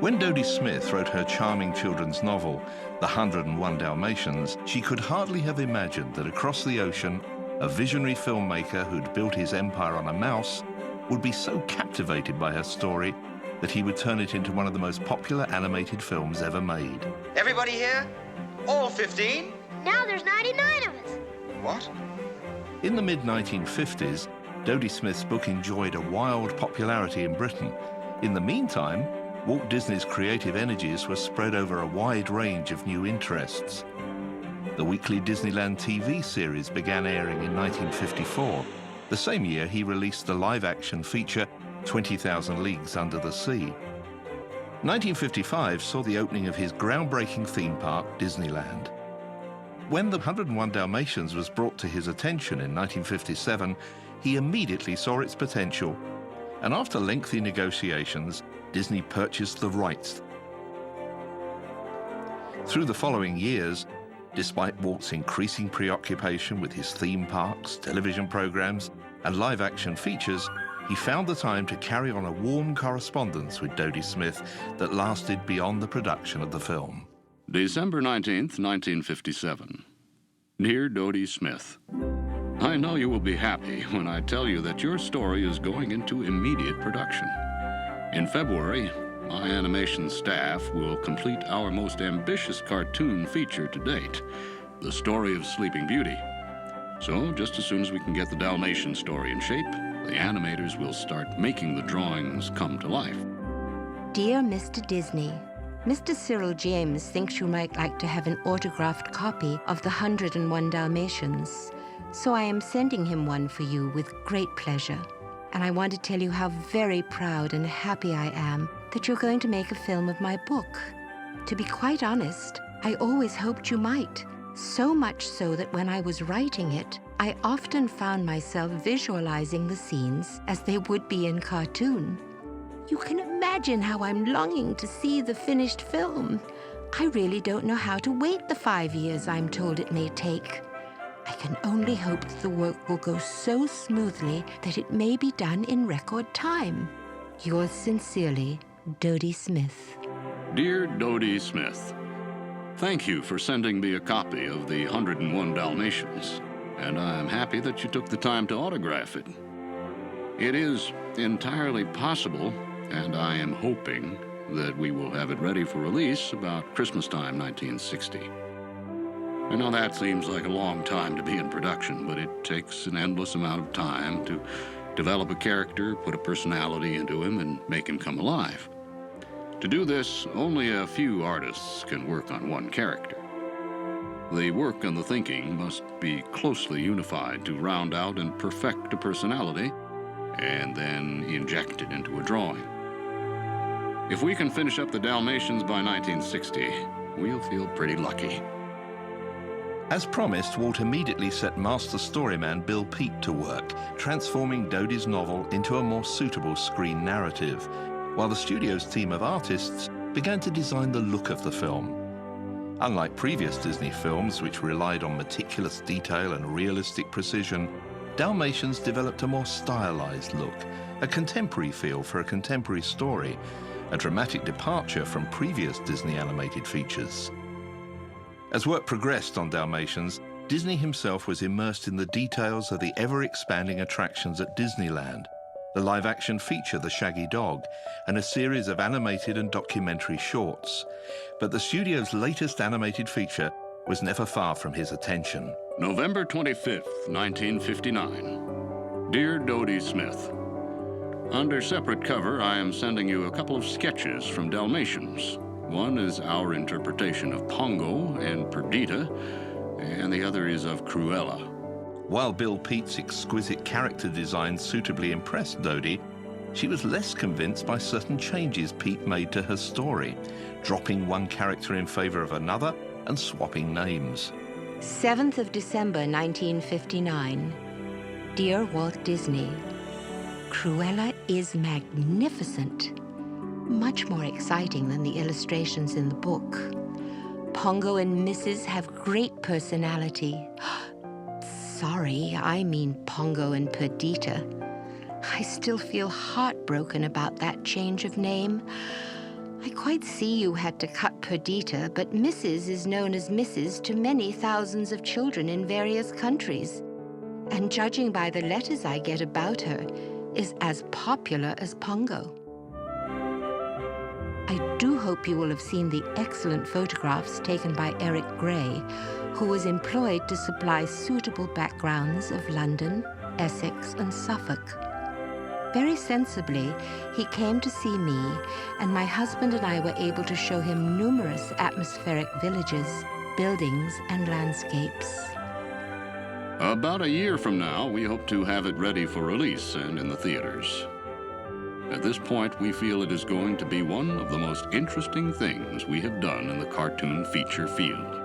When Dodie Smith wrote her charming children's novel, The 101 Dalmatians, she could hardly have imagined that across the ocean, a visionary filmmaker who'd built his empire on a mouse would be so captivated by her story that he would turn it into one of the most popular animated films ever made. Everybody here? All 15? Now there's 99 of us. What? In the mid-1950s, Dodie Smith's book enjoyed a wild popularity in Britain. In the meantime, Walt Disney's creative energies were spread over a wide range of new interests. The weekly Disneyland TV series began airing in 1954. The same year, he released the live-action feature 20,000 Leagues Under the Sea. 1955 saw the opening of his groundbreaking theme park, Disneyland. When The 101 Dalmatians was brought to his attention in 1957, he immediately saw its potential, and after lengthy negotiations, Disney purchased the rights. Through the following years, despite Walt's increasing preoccupation with his theme parks, television programs, and live-action features, he found the time to carry on a warm correspondence with Dodie Smith that lasted beyond the production of the film. December 19th, 1957. Dear Dodie Smith, I know you will be happy when I tell you that your story is going into immediate production. In February, my animation staff will complete our most ambitious cartoon feature to date, The Story of Sleeping Beauty. So, just as soon as we can get the Dalmatian story in shape, the animators will start making the drawings come to life. Dear Mr. Disney, Mr. Cyril James thinks you might like to have an autographed copy of the 101 Dalmatians, so I am sending him one for you with great pleasure. And I want to tell you how very proud and happy I am that you're going to make a film of my book. To be quite honest, I always hoped you might, so much so that when I was writing it, I often found myself visualizing the scenes as they would be in cartoon. You can imagine how I'm longing to see the finished film. I really don't know how to wait the 5 years I'm told it may take. I can only hope that the work will go so smoothly that it may be done in record time. Yours sincerely, Dodie Smith. Dear Dodie Smith, thank you for sending me a copy of the 101 Dalmatians, and I am happy that you took the time to autograph it. It is entirely possible, and I am hoping, that we will have it ready for release about Christmas time 1960. I know that seems like a long time to be in production, but it takes an endless amount of time to develop a character, put a personality into him, and make him come alive. To do this, only a few artists can work on one character. The work and the thinking must be closely unified to round out and perfect a personality, and then inject it into a drawing. If we can finish up the Dalmatians by 1960, we'll feel pretty lucky. As promised, Walt immediately set master storyman Bill Peet to work, transforming Dodie's novel into a more suitable screen narrative, while the studio's team of artists began to design the look of the film. Unlike previous Disney films, which relied on meticulous detail and realistic precision, Dalmatians developed a more stylized look, a contemporary feel for a contemporary story, a dramatic departure from previous Disney animated features. As work progressed on Dalmatians, Disney himself was immersed in the details of the ever-expanding attractions at Disneyland, the live-action feature The Shaggy Dog, and a series of animated and documentary shorts. But the studio's latest animated feature was never far from his attention. November 25th, 1959. Dear Dodie Smith, under separate cover, I am sending you a couple of sketches from Dalmatians. One is our interpretation of Pongo and Perdita, and the other is of Cruella. While Bill Peet's exquisite character design suitably impressed Dodie, she was less convinced by certain changes Peet made to her story, dropping one character in favor of another and swapping names. 7th of December, 1959. Dear Walt Disney, Cruella is magnificent. Much more exciting than the illustrations in the book. Pongo and Mrs. have great personality. Sorry, I mean Pongo and Perdita. I still feel heartbroken about that change of name. I quite see you had to cut Perdita, but Mrs. is known as Mrs. to many thousands of children in various countries. And judging by the letters I get about her, is as popular as Pongo. I do hope you will have seen the excellent photographs taken by Eric Gray, who was employed to supply suitable backgrounds of London, Essex, and Suffolk. Very sensibly, he came to see me, and my husband and I were able to show him numerous atmospheric villages, buildings, and landscapes. About a year from now, we hope to have it ready for release and in the theaters. At this point, we feel it is going to be one of the most interesting things we have done in the cartoon feature field.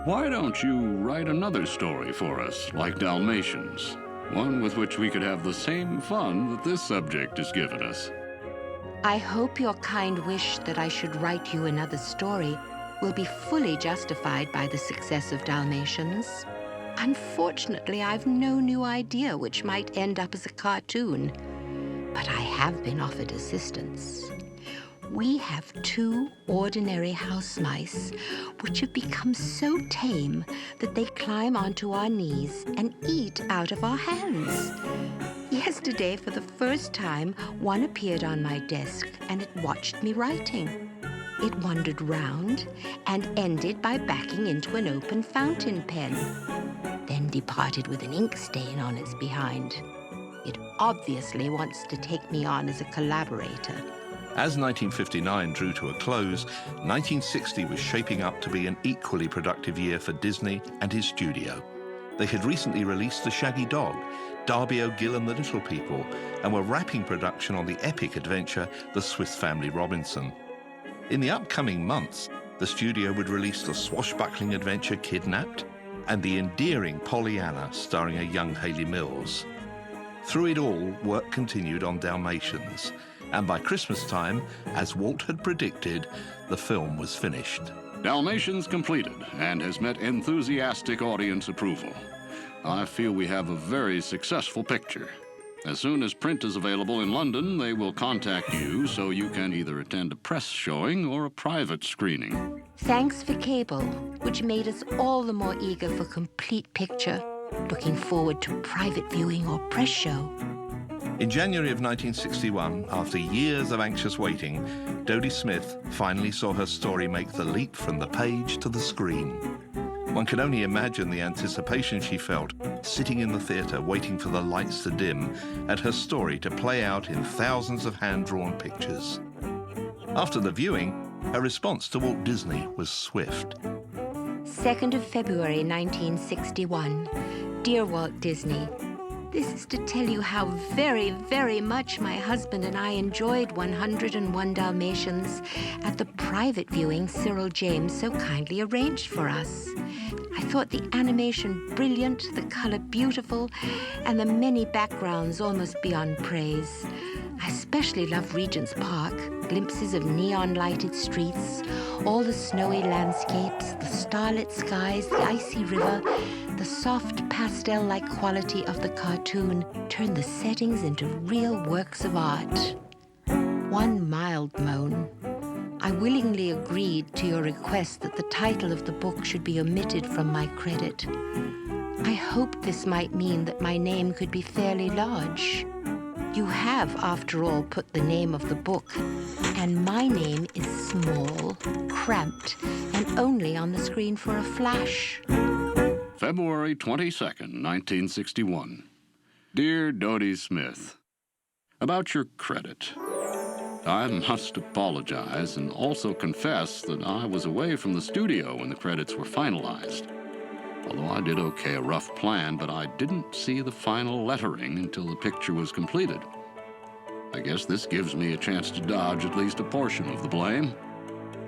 Why don't you write another story for us, like Dalmatians? One with which we could have the same fun that this subject has given us. I hope your kind wish that I should write you another story will be fully justified by the success of Dalmatians. Unfortunately, I've no new idea which might end up as a cartoon, but I have been offered assistance. We have 2 ordinary house mice which have become so tame that they climb onto our knees and eat out of our hands. Yesterday, for the first time, one appeared on my desk and it watched me writing. It wandered round and ended by backing into an open fountain pen, then departed with an ink stain on its behind. It obviously wants to take me on as a collaborator. As 1959 drew to a close, 1960 was shaping up to be an equally productive year for Disney and his studio. They had recently released The Shaggy Dog, Darby O'Gill and the Little People, and were wrapping production on the epic adventure The Swiss Family Robinson. In the upcoming months, the studio would release the swashbuckling adventure Kidnapped and the endearing Pollyanna starring a young Hayley Mills. Through it all, work continued on Dalmatians, and by Christmas time, as Walt had predicted, the film was finished. Dalmatians completed and has met enthusiastic audience approval. I feel we have a very successful picture. As soon as print is available in London, they will contact you so you can either attend a press showing or a private screening. Thanks for cable, which made us all the more eager for complete picture, looking forward to private viewing or press show. In January of 1961, after years of anxious waiting, Dodie Smith finally saw her story make the leap from the page to the screen. One can only imagine the anticipation she felt, sitting in the theatre waiting for the lights to dim and her story to play out in thousands of hand-drawn pictures. After the viewing, her response to Walt Disney was swift. 2nd of February 1961. Dear Walt Disney, this is to tell you how very, very much my husband and I enjoyed 101 Dalmatians at the private viewing Cyril James so kindly arranged for us. I thought the animation brilliant, the color beautiful, and the many backgrounds almost beyond praise. I especially love Regent's Park, glimpses of neon-lighted streets, all the snowy landscapes, the starlit skies, the icy river. The soft pastel-like quality of the cartoon turned the settings into real works of art. One mild moan. I willingly agreed to your request that the title of the book should be omitted from my credit. I hoped this might mean that my name could be fairly large. You have, after all, put the name of the book, and my name is small, cramped, and only on the screen for a flash. February 22nd, 1961. Dear Dodie Smith, about your credit. I must apologize and also confess that I was away from the studio when the credits were finalized. Although I did okay a rough plan, but I didn't see the final lettering until the picture was completed. I guess this gives me a chance to dodge at least a portion of the blame.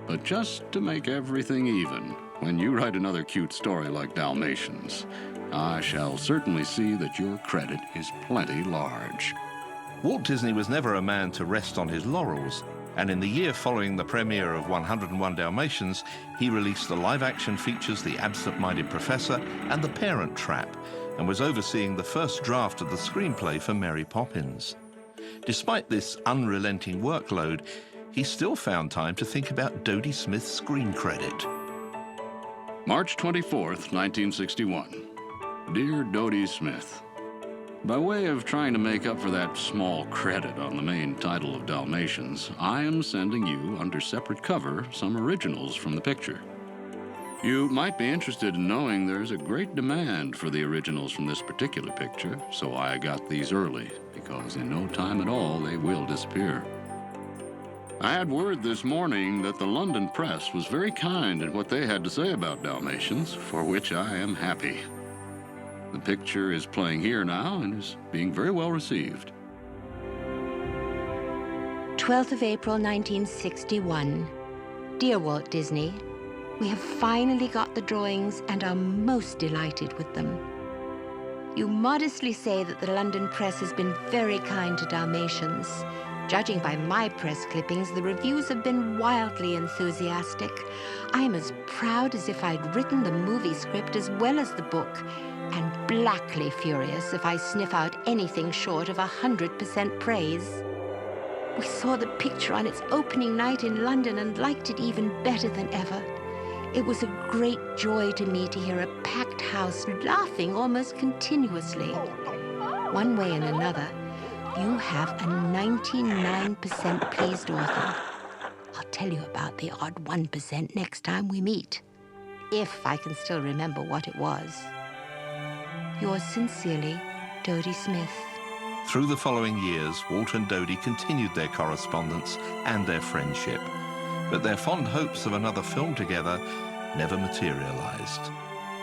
But just to make everything even, when you write another cute story like Dalmatians, I shall certainly see that your credit is plenty large. Walt Disney was never a man to rest on his laurels, and in the year following the premiere of 101 Dalmatians, he released the live-action features The Absent-Minded Professor and The Parent Trap, and was overseeing the first draft of the screenplay for Mary Poppins. Despite this unrelenting workload, he still found time to think about Dodie Smith's screen credit. March 24th, 1961. Dear Dodie Smith, by way of trying to make up for that small credit on the main title of Dalmatians, I am sending you, under separate cover, some originals from the picture. You might be interested in knowing there's a great demand for the originals from this particular picture, so I got these early, because in no time at all they will disappear. I had word this morning that the London press was very kind in what they had to say about Dalmatians, for which I am happy. The picture is playing here now and is being very well received. 12th of April, 1961. Dear Walt Disney, we have finally got the drawings and are most delighted with them. You modestly say that the London press has been very kind to Dalmatians. Judging by my press clippings, the reviews have been wildly enthusiastic. I am as proud as if I'd written the movie script as well as the book, and blackly furious if I sniff out anything short of 100% praise. We saw the picture on its opening night in London and liked it even better than ever. It was a great joy to me to hear a packed house laughing almost continuously. One way and another, you have a 99% pleased author. I'll tell you about the odd 1% next time we meet, if I can still remember what it was. Yours sincerely, Dodie Smith. Through the following years, Walt and Dodie continued their correspondence and their friendship, but their fond hopes of another film together never materialized,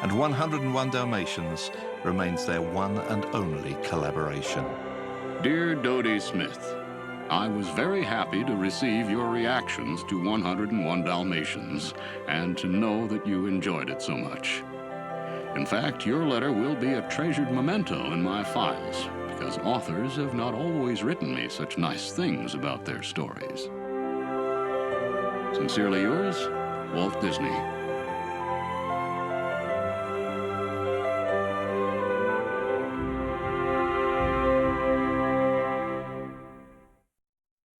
and 101 Dalmatians remains their one and only collaboration. Dear Dodie Smith, I was very happy to receive your reactions to 101 Dalmatians and to know that you enjoyed it so much. In fact, your letter will be a treasured memento in my files, because authors have not always written me such nice things about their stories. Sincerely yours, Walt Disney.